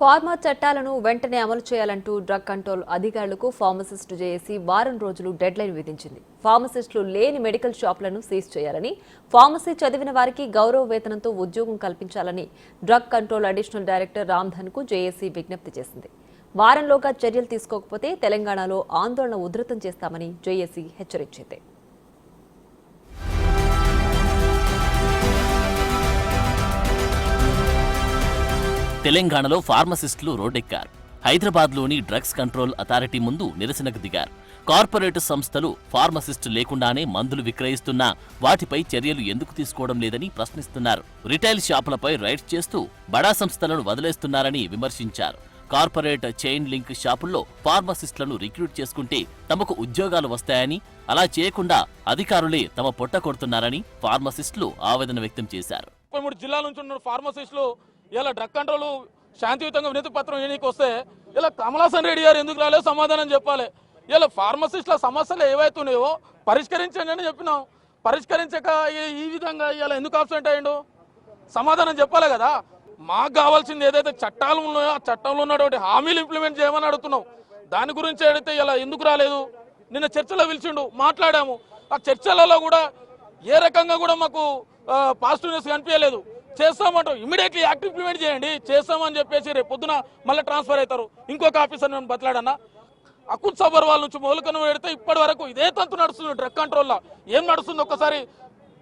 Pharma చట్టాలను వెంటనే అమలు చేయాలంటూ డ్రగ్ కంట్రోల్ అధికారులకు ఫార్మసిస్టు జేఏసీ వారం రోజులు డెడ్లైన్ విధించింది. ఫార్మసిస్టులు లేని మెడికల్ షాపులను సీజ్ చేయాలని, ఫార్మసీ చదివిన వారికి గౌరవ వేతనంతో ఉద్యోగం కల్పించాలని డ్రగ్ కంట్రోల్ అడిషనల్ డైరెక్టర్ రామ్ధన్కు జేఏసీ విజ్ఞప్తి చేసింది. వారంలోగా చర్యలు తీసుకోకపోతే తెలంగాణలో ఆందోళన ఉధృతం చేస్తామని జేఏసీ హెచ్చరించింది. తెలంగాణలో ఫార్మసిస్టులు రోడ్డెక్కారు. హైదరాబాద్లోని డ్రగ్స్ కంట్రోల్ అథారిటీ ముందు నిరసనకు దిగారు. కార్పొరేట్ సంస్థలు ఫార్మసిస్టు లేకుండానే మందులు విక్రయిస్తున్నా వాటిపై చర్యలు ఎందుకు తీసుకోవడం లేదని ప్రశ్నిస్తున్నారు. రిటైల్ షాపులపై రైడ్స్ చేస్తూ బడా సంస్థలను వదిలేస్తున్నారని విమర్శించారు. కార్పొరేట్ చైన్ లింక్ షాపుల్లో ఫార్మసిస్టులను రిక్రూట్ చేసుకుంటే తమకు ఉద్యోగాలు వస్తాయని, అలా చేయకుండా అధికారులే తమ పొట్ట కొడుతున్నారని ఫార్మసిస్టులు ఆవేదన వ్యక్తం చేశారు. 33 జిల్లాల నుంచి ఉన్న ఫార్మసిస్టులు ఇలా డ్రగ్ కంట్రోల్ శాంతియుతంగా వినతి పత్రం ఏనికి వస్తే ఇలా కమలాసన్ రెడ్డి గారు ఎందుకు రాలేదు సమాధానం చెప్పాలి. ఇలా ఫార్మసిస్టుల సమస్యలు ఏవైతున్నాయో పరిష్కరించండి అని చెప్పినాం. పరిష్కరించక ఈ విధంగా ఇలా ఎందుకు అబ్సెంట్ అయ్యిండు సమాధానం చెప్పాలి కదా. మాకు కావాల్సింది ఏదైతే చట్టాలు ఉన్నాయో ఆ చట్టంలో ఉన్నటువంటి హామీలు ఇంప్లిమెంట్ చేయమని అడుగుతున్నాం. దాని గురించి అడిగితే ఇలా ఎందుకు రాలేదు. నిన్న చర్చలో పిలిచిండు, మాట్లాడాము. ఆ చర్చలలో కూడా ఏ రకంగా కూడా మాకు పాజిటివ్నెస్ కనిపించలేదు. చేస్తామంటాం, ఇమీడియట్లీ యాక్ట్ ఇంప్లిమెంట్ చేయండి, చేస్తామని చెప్పేసి రేపు పొద్దున మళ్ళీ ట్రాన్స్ఫర్ అవుతారు. ఇంకొక ఆఫీసర్ నేను బతలాడన్నా అకుల్ సబర్వాల్ నుంచి మొదలుకొని పెడితే ఇప్పటి వరకు ఇదే తంతు నడుస్తుంది. డ్రగ్ కంట్రోల్లో ఏం నడుస్తుంది ఒక్కసారి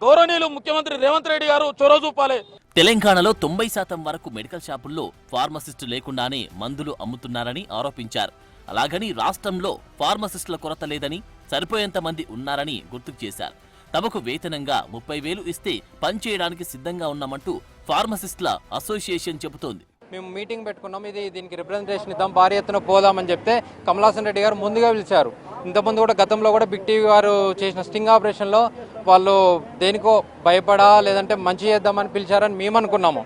గౌరవనీయులు ముఖ్యమంత్రి రేవంత్ రెడ్డి గారు చొరవ చూపాలి. తెలంగాణలో 90% వరకు మెడికల్ షాపుల్లో ఫార్మసిస్టు లేకుండానే మందులు అమ్ముతున్నారని ఆరోపించారు. అలాగని రాష్ట్రంలో ఫార్మసిస్టుల కొరత లేదని, సరిపోయేంత మంది ఉన్నారని గుర్తుకు చేశారు. తమకు వేతనంగా 30,000 ఇస్తే పనిచేయడానికి సిద్ధంగా ఉన్నామంటూ ఫార్మసిస్టుల అసోసియేషన్ చెబుతోంది. మేము మీటింగ్ పెట్టుకున్నాం, దీనికి రిప్రజెంటేషన్ ఇద్దాం, భారీ ఎత్తున పోదామని చెప్తే కమలాసన్ రెడ్డి గారు ముందుగా పిలిచారు. ఇంతకుముందు కూడా గతంలో కూడా బిగ్ టీవీ వారు చేసిన స్టింగ్ ఆపరేషన్లో వాళ్ళు దేనికో భయపడా లేదంటే మంచి చేద్దామని పిలిచారని మేము అనుకున్నాము.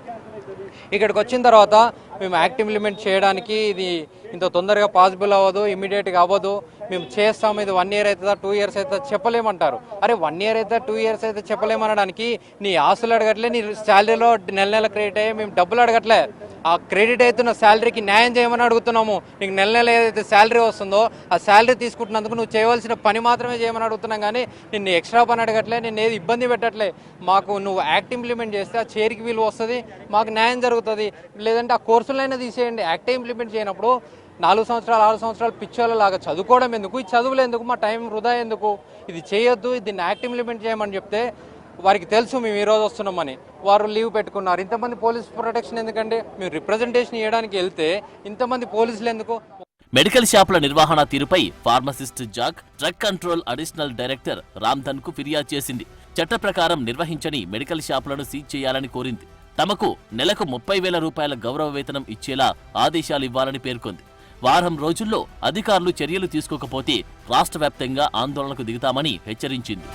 ఇక్కడికి వచ్చిన తర్వాత మేము యాక్ట్ ఇంప్లిమెంట్ చేయడానికి ఇది ఇంత తొందరగా పాసిబుల్ అవ్వదు, ఇమీడియట్గా అవ్వదు, మేము చేస్తాము, ఇది 1 year అవుతుందా 2 years అవుతుందా చెప్పలేమంటారు. అరే 1 year అయితే 2 years అయితే చెప్పలేమనడానికి నీ ఆస్తులు అడగట్లే, నీ శాలరీలో నెల క్రెడిట్ అయ్యి మేము డబ్బులు అడగట్లే, ఆ క్రెడిట్ అవుతున్న శాలరీకి న్యాయం చేయమని అడుగుతున్నాము. నీకు నెల ఏదైతే శాలరీ వస్తుందో ఆ శాలరీ తీసుకుంటున్నందుకు నువ్వు చేయవలసిన పని మాత్రమే చేయమని అడుగుతున్నాం, కానీ నిన్ను ఎక్స్ట్రా పని అడగట్లే, నిన్ను ఏది ఇబ్బంది పెట్టట్లే. మాకు నువ్వు యాక్ట్ ఇంప్లిమెంట్ చేస్తే ఆ చేరికి విలువ వస్తుంది, మాకు న్యాయం జరుగుతుంది. లేదంటే ఆ కోర్సులైనా తీసేయండి. యాక్టే ఇంప్లిమెంట్ చేయనప్పుడు 4 సంవత్సరాలు 6 సంవత్సరాలు పిచ్చోళ్ళలాగా చదువుకోవడం ఎందుకు, ఈ చదువులు ఎందుకు, మా టైం వృధా ఎందుకు, ఇది చేయొద్దు, దీన్ని యాక్ట్ ఇంప్లిమెంట్ చేయమని చెప్తే వారికి తెలుసు మేము ఈరోజు వస్తున్నామని. వారు లీవ్ పెట్టుకున్నారు. ఇంతమంది పోలీస్ ప్రొటెక్షన్ ఎందుకండి? మేము రిప్రజెంటేషన్ ఇవ్వడానికి వెళ్తే ఇంతమంది పోలీసులు ఎందుకు? మెడికల్ షాపుల నిర్వహణ తీరుపై pharmacist JAC drug control additional director Ramdhan కు ఫిర్యాదు చేసింది. చట్ట ప్రకారం నిర్వహించని మెడికల్ షాపులను సీజ్ చేయాలని కోరింది. తమకు నెలకు 30,000 రూపాయల గౌరవ వేతనం ఇచ్చేలా ఆదేశాలు ఇవ్వాలని పేర్కొంది. వారం రోజుల్లో అధికారులు చర్యలు తీసుకోకపోతే రాష్ట్ర వ్యాప్తంగా ఆందోళనకు దిగుతామని హెచ్చరించింది.